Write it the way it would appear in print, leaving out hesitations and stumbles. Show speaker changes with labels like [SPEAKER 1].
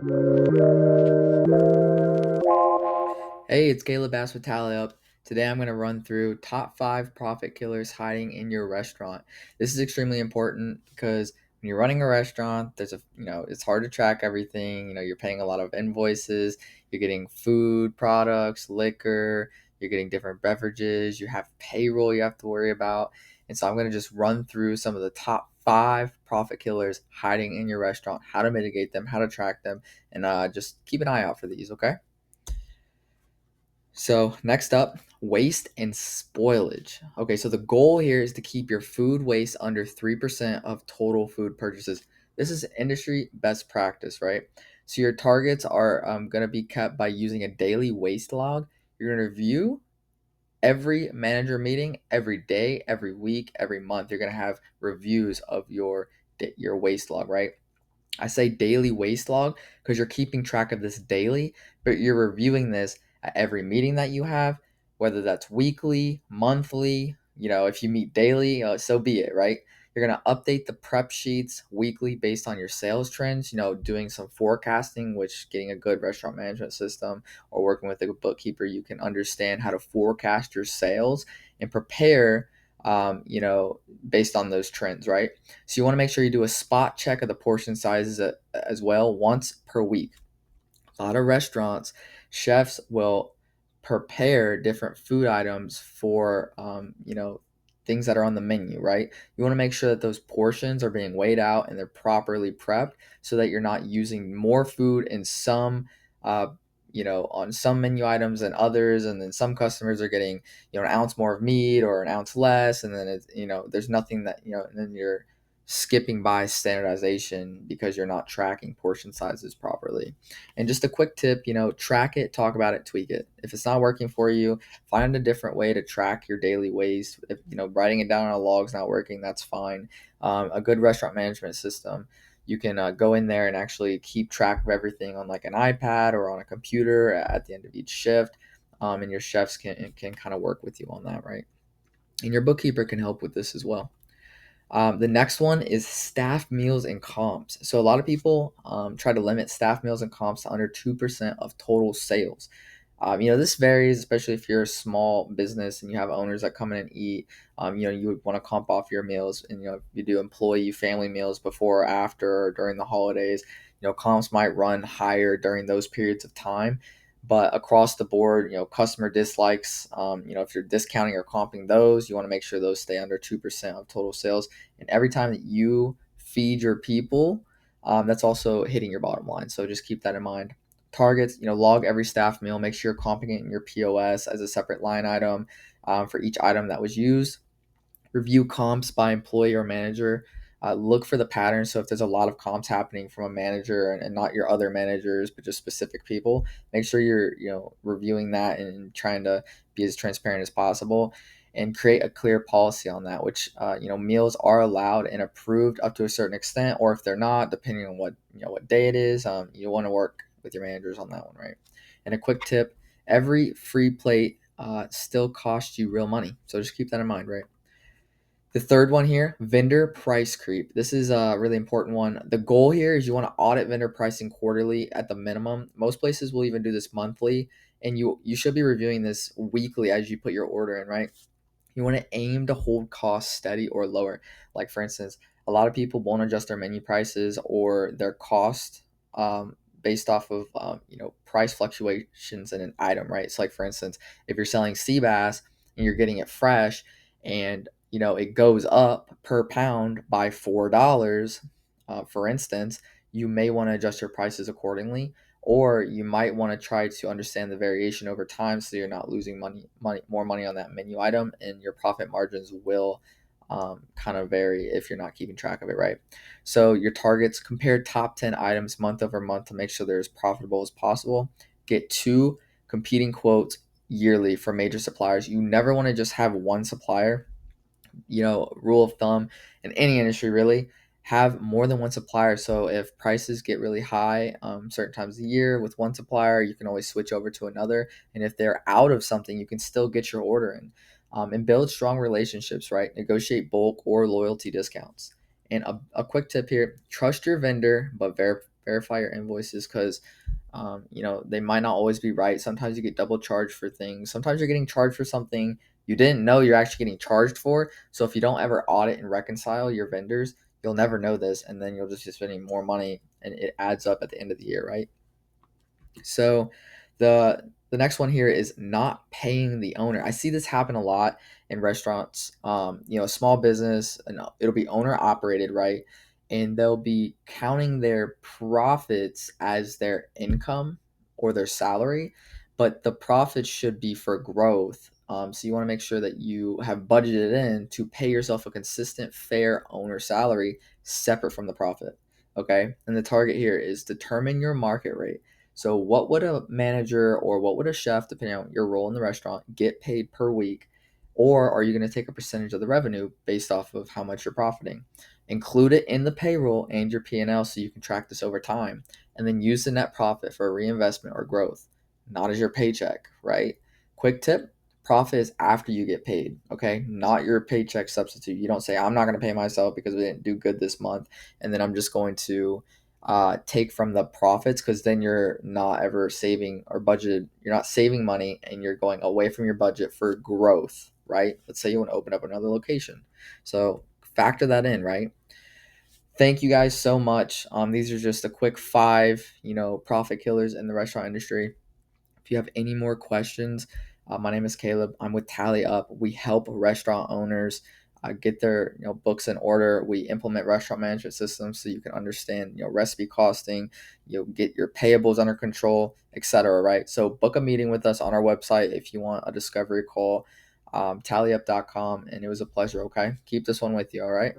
[SPEAKER 1] Hey, it's Caleb Bass with Tally Up. Today I'm going to run through top 5 profit killers hiding in your restaurant. This is extremely important because when you're running a restaurant, it's hard to track everything. You're paying a lot of invoices, you're getting food products, liquor, you're getting different beverages, you have payroll you have to worry about. And so I'm going to just run through some of the top 5 profit killers hiding in your restaurant, how to mitigate them, how to track them, and just keep an eye out for these, okay? So, next up, waste and spoilage. Okay, so the goal here is to keep your food waste under 3% of total food purchases. This is industry best practice, right? So, your targets are going to be kept by using a daily waste log. You're going to review every manager meeting every day, every week, every month. You're going to have reviews of your waste log, right? I say daily waste log because you're keeping track of this daily, but you're reviewing this at every meeting that you have, whether that's weekly, monthly, if you meet daily, so be it, right? You're going to update the prep sheets weekly based on your sales trends, doing some forecasting, which getting a good restaurant management system or working with a bookkeeper, you can understand how to forecast your sales and prepare, based on those trends, right? So you want to make sure you do a spot check of the portion sizes as well once per week. A lot of restaurants, chefs will prepare different food items for, things that are on the menu, right? You want to make sure that those portions are being weighed out and they're properly prepped so that you're not using more food in some, uh, on some menu items than others. And then some customers are getting, an ounce more of meat or an ounce less. And then there's nothing that, and then you're skipping by standardization because you're not tracking portion sizes properly. And just a quick tip, track it, talk about it, tweak it. If it's not working for you, find a different way to track your daily waste. If, writing it down on a log's not working, that's fine. A good restaurant management system, you can go in there and actually keep track of everything on like an iPad or on a computer at the end of each shift. And your chefs can kind of work with you on that, right? And your bookkeeper can help with this as well. The next one is staff meals and comps. So a lot of people try to limit staff meals and comps to under 2% of total sales. This varies, especially if you're a small business and you have owners that come in and eat. You would want to comp off your meals, and you do employee family meals before or after or during the holidays. Comps might run higher during those periods of time, but across the board, customer dislikes. If you're discounting or comping those, you want to make sure those stay under 2% of total sales. And every time that you feed your people, that's also hitting your bottom line. So just keep that in mind. Targets, log every staff meal. Make sure you're comping it in your POS as a separate line item for each item that was used. Review comps by employee or manager. Look for the pattern. So if there's a lot of comps happening from a manager and not your other managers, but just specific people, make sure you're reviewing that and trying to be as transparent as possible, and create a clear policy on that. Which meals are allowed and approved up to a certain extent, or if they're not, depending on what day it is, you want to work with your managers on that one, right? And a quick tip: every free plate still costs you real money. So just keep that in mind, right? The third one here, vendor price creep. This is a really important one. The goal here is you want to audit vendor pricing quarterly at the minimum. Most places will even do this monthly, and you should be reviewing this weekly as you put your order in, right? You want to aim to hold costs steady or lower. Like for instance, a lot of people won't adjust their menu prices or their cost based off of price fluctuations in an item, right? So like for instance, if you're selling sea bass and you're getting it fresh, and it goes up per pound by $4, for instance, you may want to adjust your prices accordingly, or you might want to try to understand the variation over time so you're not losing more money on that menu item, and your profit margins will kind of vary if you're not keeping track of it, right? So your targets: compare top 10 items month over month to make sure they're as profitable as possible. Get 2 competing quotes yearly from major suppliers. You never want to just have one supplier. Rule of thumb in any industry, really, have more than one supplier. So if prices get really high certain times of the year with one supplier, you can always switch over to another. And if they're out of something, you can still get your order in. And build strong relationships, right? Negotiate bulk or loyalty discounts. And a quick tip here: trust your vendor, but verify your invoices because they might not always be right. Sometimes you get double charged for things. Sometimes you're getting charged for something you didn't know you're actually getting charged for. So if you don't ever audit and reconcile your vendors, you'll never know this, and then you'll just be spending more money, and it adds up at the end of the year, right? So the next one here is not paying the owner. I see this happen a lot in restaurants. Small business, and it'll be owner operated, right? And they'll be counting their profits as their income or their salary, but the profits should be for growth. So you want to make sure that you have budgeted in to pay yourself a consistent, fair owner salary separate from the profit. Okay. And the target here is determine your market rate. So, what would a manager or what would a chef, depending on your role in the restaurant, get paid per week? Or are you going to take a percentage of the revenue based off of how much you're profiting? Include it in the payroll and your P&L so you can track this over time. And then use the net profit for reinvestment or growth, not as your paycheck, right? Quick tip, profit is after you get paid, okay? Not your paycheck substitute. You don't say, I'm not going to pay myself because we didn't do good this month, and then I'm just going to take from the profits, because then you're not ever saving or budgeted. You're not saving money, and you're going away from your budget for growth, right? Let's say you want to open up another location. So factor that in, right? Thank you guys so much. These are just a quick 5, profit killers in the restaurant industry. If you have any more questions, my name is Caleb. I'm with Tally Up. We help restaurant owners get their books in order. We implement restaurant management systems so you can understand recipe costing, get your payables under control, etc. Right? So book a meeting with us on our website if you want a discovery call. Tallyup.com, and it was a pleasure. Okay, keep this one with you. All right.